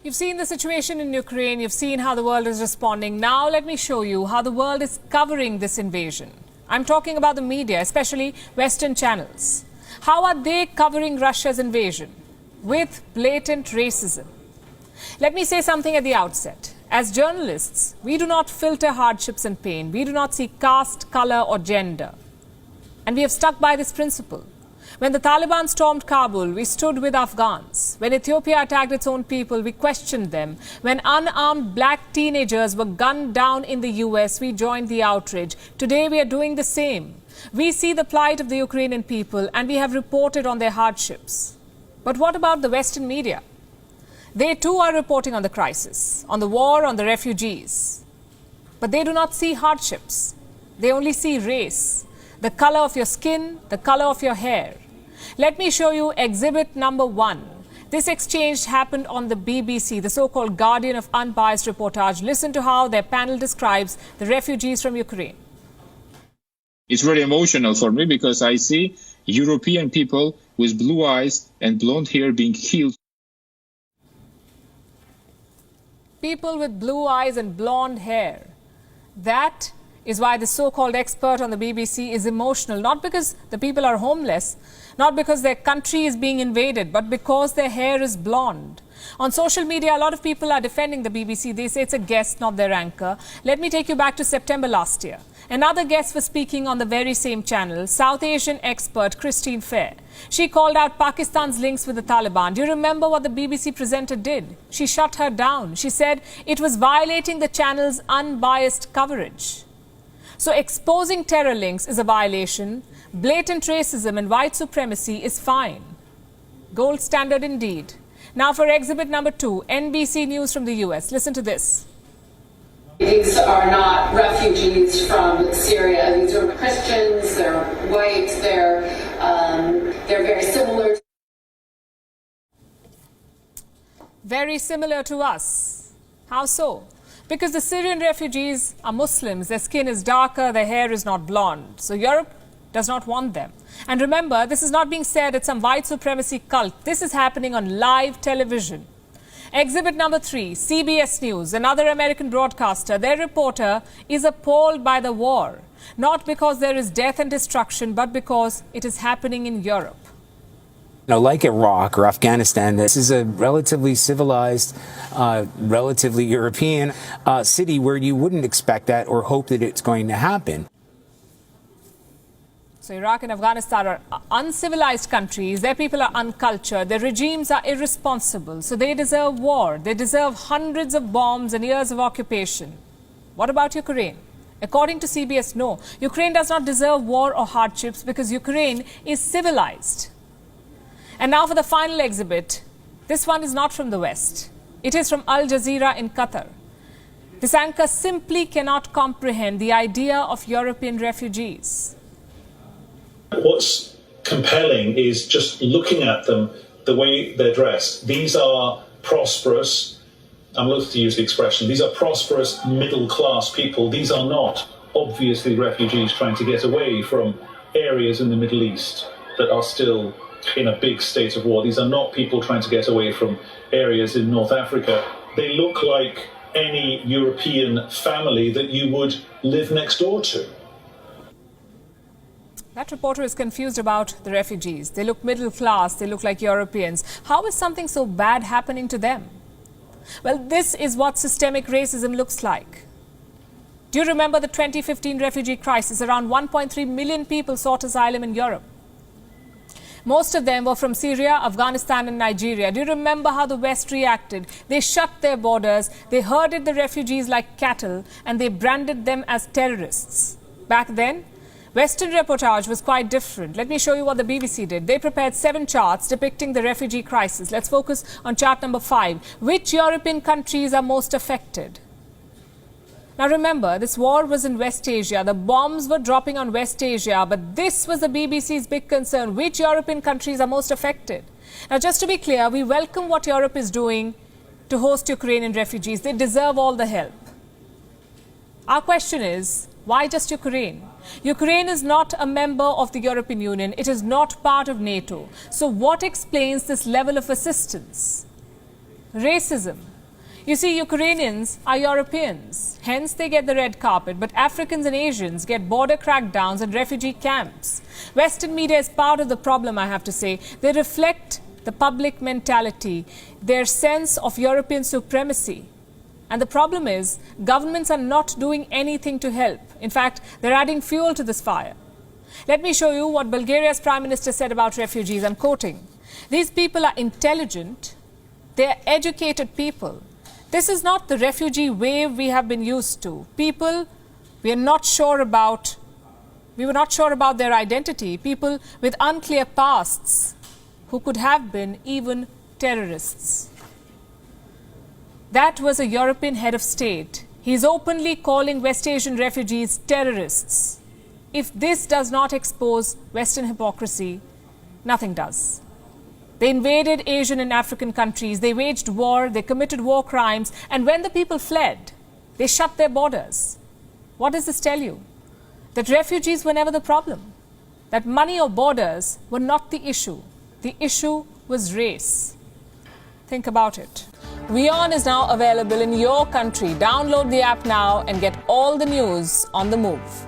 You've seen the situation in Ukraine, you've seen how the world is responding. Now let me show you how the world is covering this invasion. I'm talking about the media, especially Western channels. How are they covering Russia's invasion? With blatant racism. Let me say something at the outset. As journalists, we do not filter hardships and pain. We do not see caste, color or gender. And we have stuck by this principle. When the Taliban stormed Kabul, we stood with Afghans. When Ethiopia attacked its own people, we questioned them. When unarmed black teenagers were gunned down in the US, we joined the outrage. Today we are doing the same. We see the plight of the Ukrainian people and we have reported on their hardships. But what about the Western media? They too are reporting on the crisis, on the war, on the refugees. But they do not see hardships. They only see race, the color of your skin, the color of your hair. Let me show you exhibit number 1. This exchange happened on the BBC, the so-called Guardian of Unbiased Reportage. Listen to how their panel describes the refugees from Ukraine. It's very emotional for me because I see European people with blue eyes and blonde hair being killed. People with blue eyes and blonde hair. That is why the so-called expert on the BBC is emotional, not because the people are homeless, not because their country is being invaded, but because their hair is blonde. On social media, a lot of people are defending the BBC. They say it's a guest, not their anchor. Let me take you back to September last year. Another guest was speaking on the very same channel, South Asian expert Christine Fair. She called out Pakistan's links with the Taliban. Do you remember what the BBC presenter did? She shut her down. She said it was violating the channel's unbiased coverage. So exposing terror links is a violation. Blatant racism and white supremacy is fine. Gold standard indeed. Now for exhibit number 2, NBC News from the US. Listen to this. These are not refugees from Syria. These are Christians, they're white, they're very similar. Very similar to us. How so? Because the Syrian refugees are Muslims, their skin is darker, their hair is not blonde. So Europe does not want them. And remember, this is not being said at some white supremacy cult. This is happening on live television. Exhibit number 3, CBS News, another American broadcaster. Their reporter is appalled by the war. Not because there is death and destruction, but because it is happening in Europe. Like Iraq or Afghanistan, this is a relatively civilized, relatively European city where you wouldn't expect that or hope that it's going to happen. So Iraq and Afghanistan are uncivilized countries. Their people are uncultured. Their regimes are irresponsible. So they deserve war. They deserve hundreds of bombs and years of occupation. What about Ukraine? According to CBS, no. Ukraine does not deserve war or hardships because Ukraine is civilized. And now for the final exhibit. This one is not from the West. It is from Al Jazeera in Qatar. This anchor simply cannot comprehend the idea of European refugees. What's compelling is just looking at them, the way they're dressed. These are prosperous, I'm loath to use the expression, these are prosperous middle-class people. These are not obviously refugees trying to get away from areas in the Middle East that are still in a big state of war. These are not people trying to get away from areas in North Africa. They look like any European family that you would live next door to. That reporter is confused about the refugees. They look middle class, they look like Europeans. How is something so bad happening to them? Well, this is what systemic racism looks like. Do you remember the 2015 refugee crisis? Around 1.3 million people sought asylum in Europe. Most of them were from Syria, Afghanistan and Nigeria. Do you remember how the West reacted? They shut their borders, they herded the refugees like cattle and they branded them as terrorists. Back then, Western reportage was quite different. Let me show you what the BBC did. They prepared 7 charts depicting the refugee crisis. Let's focus on chart number 5. Which European countries are most affected? Now remember, this war was in West Asia. The bombs were dropping on West Asia, but this was the BBC's big concern. Which European countries are most affected? Now just to be clear, we welcome what Europe is doing to host Ukrainian refugees. They deserve all the help. Our question is, why just Ukraine? Ukraine is not a member of the European Union. It is not part of NATO. So what explains this level of assistance? Racism. You see, Ukrainians are Europeans, hence they get the red carpet, but Africans and Asians get border crackdowns and refugee camps. Western media is part of the problem, I have to say. They reflect the public mentality, their sense of European supremacy. And the problem is, governments are not doing anything to help. In fact, they're adding fuel to this fire. Let me show you what Bulgaria's Prime Minister said about refugees. I'm quoting. These people are intelligent, they're educated people. This is not the refugee wave we have been used to. People we were not sure about their identity. People with unclear pasts who could have been even terrorists. That was a European head of state. He's openly calling West Asian refugees terrorists. If this does not expose Western hypocrisy, nothing does. They invaded Asian and African countries, they waged war, they committed war crimes, and when the people fled, they shut their borders. What does this tell you? That refugees were never the problem. That money or borders were not the issue. The issue was race. Think about it. WION is now available in your country. Download the app now and get all the news on the move.